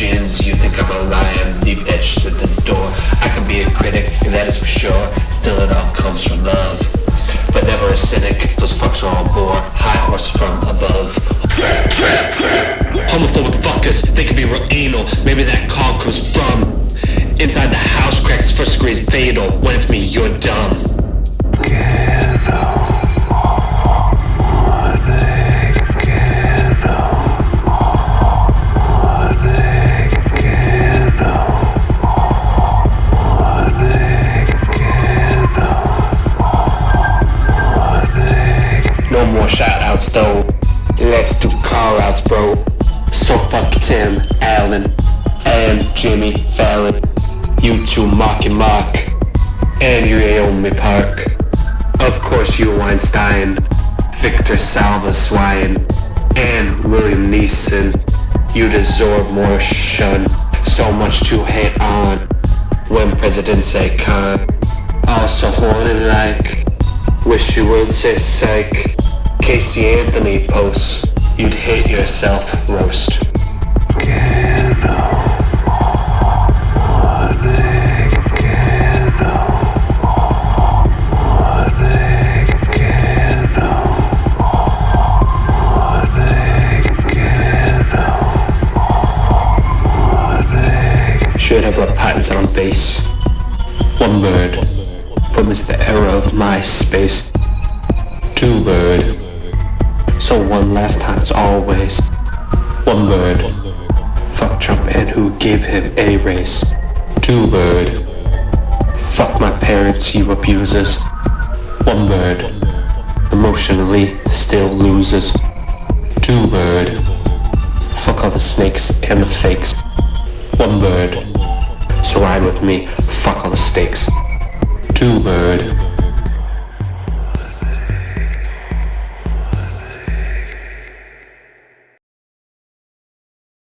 jinns. You think I'm a lion, deep etched to the door. I can be a critic, and that is for sure. Still it all comes from love, but never a cynic. Those fucks are all bore, high horse from above. Homophobic fuckers, they can be real anal. Maybe that call comes from inside the house. Cracks first degree is fatal. When it's me, you're dumb. No more shout-outs though, let's do call-outs, bro. So fuck Tim, Allen, and Jimmy Fallon. You two Marky Mark, and you Yeonmi Park. Of course you Weinstein, Victor Salva Swine, and William Neeson. You deserve more shun, so much to hate on when presidents say con. Also horny like, wish you would say psych. Casey Anthony posts, you'd hate yourself, roast. Should have a patents on bass. One bird, promise the era of my space. Two bird, so one last time as always. One bird, fuck Trump and who gave him a raise. Two bird, fuck my parents, you abusers. One bird, emotionally still loses. Two bird, fuck all the snakes and the fakes. One bird, so ride with me, fuck all the stakes. Two bird,